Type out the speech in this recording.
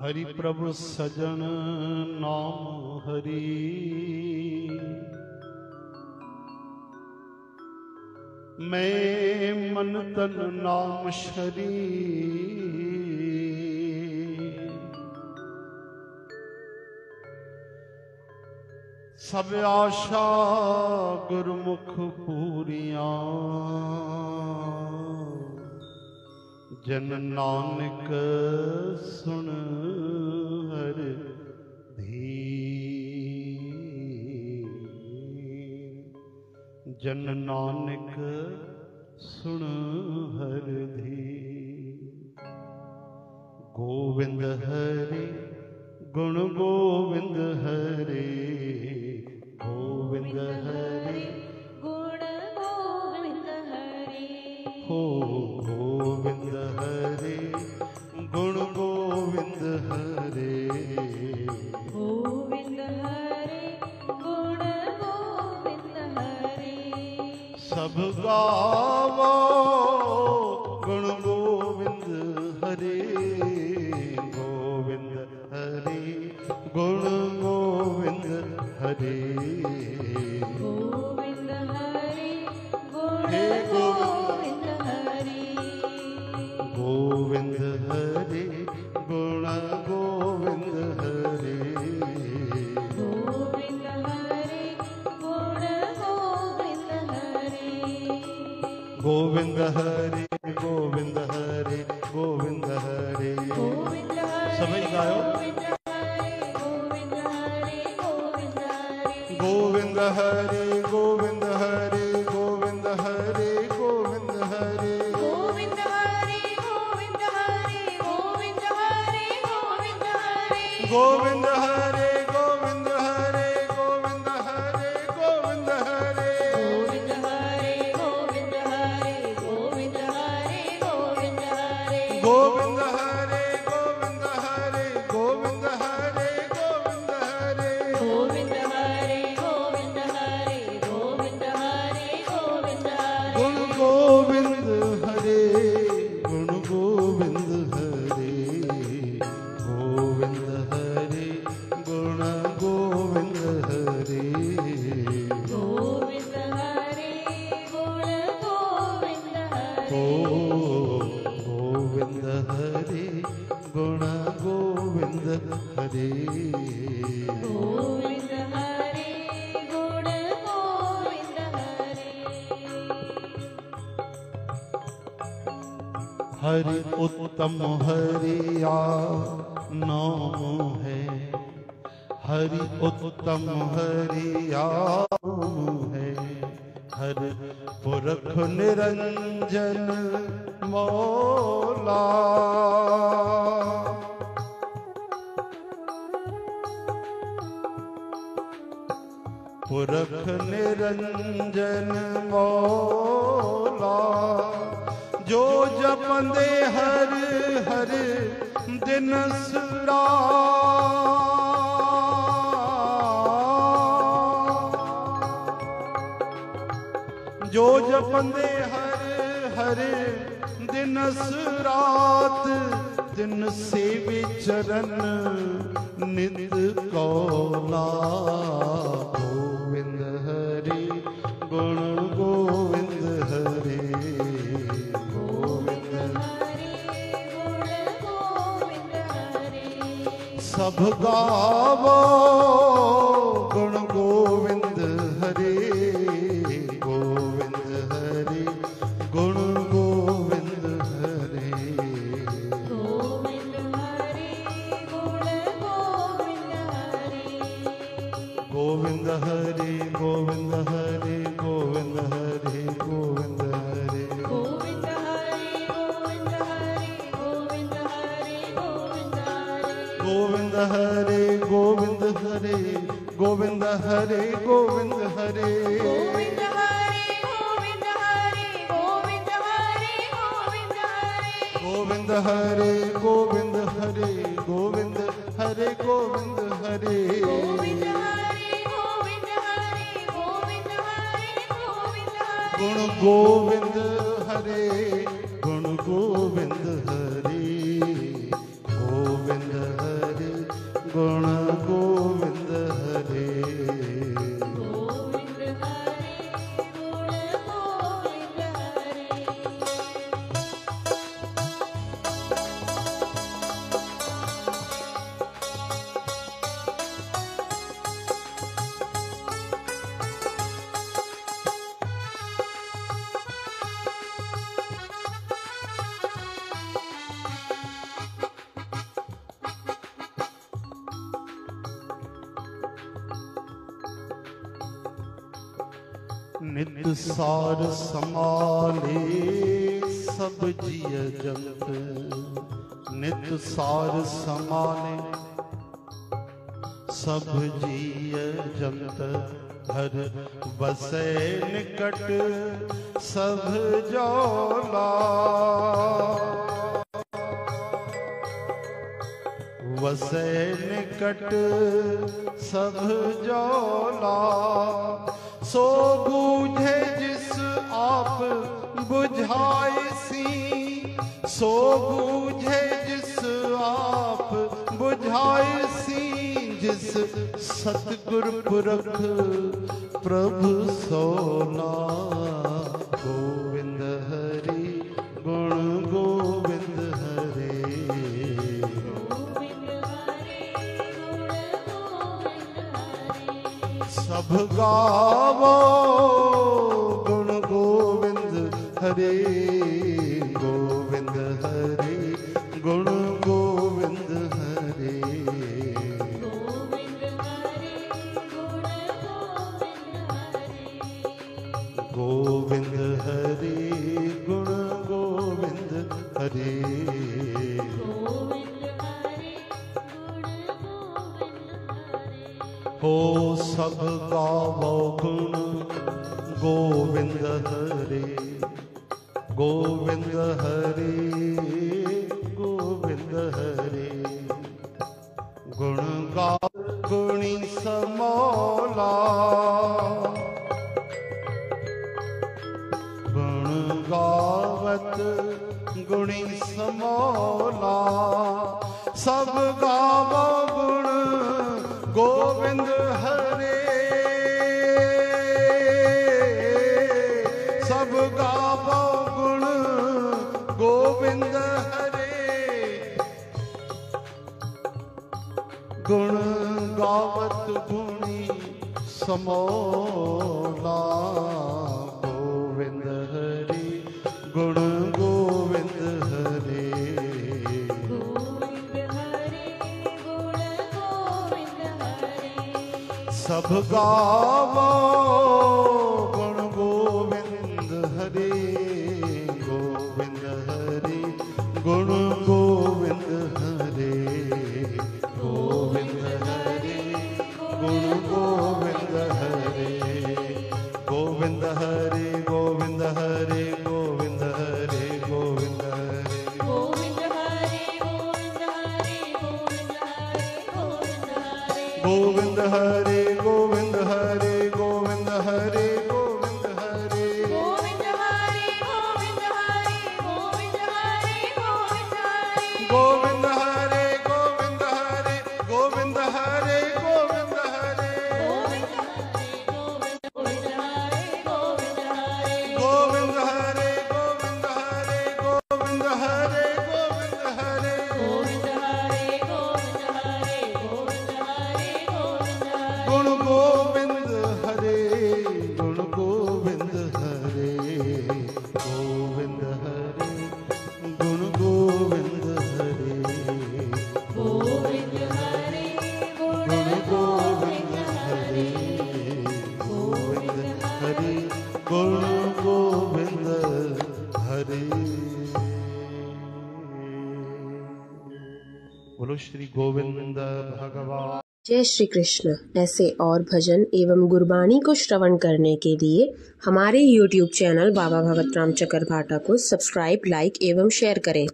हरि प्रभु सजन नाम हरि, मैं मन तन नाम शरीर, सब आशा गुरमुख पूरियां, जन नानक सुन हर धीर, जन नानक सुन हर धीर। गोविंद हरि गुण गोविंद हरि, गोविंद हरि गुण गोविंद हरि, हो गोविंद हरि गुण गोविंद हरि, गोविंद हरि गुण गोविंद हरि। सब गावो गुण गोविंद हरि, गोविंद हरि गुण गोविंद हरि, गोविंद हरि गुण हे गोविंद हरि, गोविंद हरि गुण गोविंद हरि, गोविंद हरि गुण गोविंद हरि, गोविंद हरि गोविंद हरि गोविंद हरि। गोविंद हरि सभी गायो। गोविंद हरि गोविंद हरि, गोविंद हरि गोविंद हरि गोविंद हरि गोविंद हरि, गोविंद हरि गोविंद हरि गोविंद हरि गोविंद हरि, गोविंद हरि गोविंद हरि गोविंद हरि गोविंद हरि, गोविंद हरि गोविंद हरि गोविंद हरि गोविंद हरि, गोविंद हरि गोविंद हरि गोविंद हरि गोविंद हरि, गोविंद हरि गोविंद हरि गोविंद हरि गोविंद हरि, गुण गोविंद हरि गुण गोविंद हरि, गोविंद हरि गुण गोविंद हरि, गोविंद हरि गुण गोविंद ओ हरि, गोविंद हरि गुण गोविंद हरि, गोविंद हरि गुण गोविंद हरि, हरि उत्तम हरिया नाम है, हरि उत्तम हरिया नाम है, हर पुरख निरंजन मौला, पुरख निरंजन मौला, जो जपंदे हर हर दिन रात, जो जपंदे हर हर दिन रात, दिन सेवे चरण नित कौला, गोविंद हरि गुण गोविंद हरि, गोविंद हरि गुण गोविंद हरि, सब गावो गुण गोविंद हरि, गोविंद हरि गुण गोविंद हरि, गोविंद हरि गुण गोविंद हरि, गोविंद हरि गोविंद हरि गोविंद हरि गोविंद हरि, गोविंद हरि गोविंद हरि गोविंद हरि गोविंद हरि, गोविंद हरि गोविंद हरि गोविंद हरि गोविंद हरि, गोविंद हरि गोविंद हरि गोविंद हरि गोविंद हरि, गोविंद हरि गोविंद हरि गोविंद हरि, गोविंद हरि गोविंद हरि गोविंद हरि गोविंद हरि, गुण गोविंद हरि गुण गोविंद हरि, गोविंद हरि नित सार समाले सब जिय जंत, नित सार समाले सब जिय जंत, हर बसे निकट सब जौला, वसे निकट सब जौला, सो बूझे जिस आप बुझाए सी, सो बूझे जिस आप बुझाए सी, जिस सतगुर पुरख प्रभु सोना, गोविंद हरि गुण गोविंद हरे, सब गावो गुण गोविंद हरे, गोविंद हरे गुण गोविंद हरे, गोविंद हरे गुण गोविंद हरे, हो सब गावो गुण गोविंद हरे, गोविंद हरे गोविंद हरे, गुण गाव गुणी समौला, गुण गावत गुणी समौला, सब गावो गुण गोविंद हरे, सब गावो गुण गोविंद हरे, गुण गावत गुणी समौला, गोविंद हरे गुण गोविंद हरे, सब गावो गुण गोविंद हरे, गोविंद हरे गुण गोविंद हरे, गोविंद हरे गुण गोविंद हरे, गोविंद हरे गोविंद हरे गोविंद हरे गोविंद हरे, गोविंद हरे गोविंद हरे गोविंद हरे गोविंद हरे, गोविंद हरे गोविंद हरे गोविंद हरे गोविंद हरे, गोविंद हरे गोविंद हरे गोविंद हरे गोविंद हरे, गोविंद हरे गोविंद हरे गोविंद हरे गोविंद हरे, गोविंद हरे गोविंद हरे गोविंद हरे गोविंद हरे गोविंद हरे गोविंद हरे, गोविंद हरे गोविंद हरे गोविंद हरे, गुण गोविंद हरे गुण गोविंद हरे, गोविंद हरे गुण गोविंद हरे, गोविंद हरे गुण गोविंद हरे, गोविंद हरे गुण गोविंद हरे। बोलो श्री गोविंद भगवान। जय श्री कृष्ण। ऐसे और भजन एवं गुरबाणी को श्रवण करने के लिए हमारे YouTube चैनल बाबा भगत राम चकरभाटा को सब्सक्राइब, लाइक एवं शेयर करें।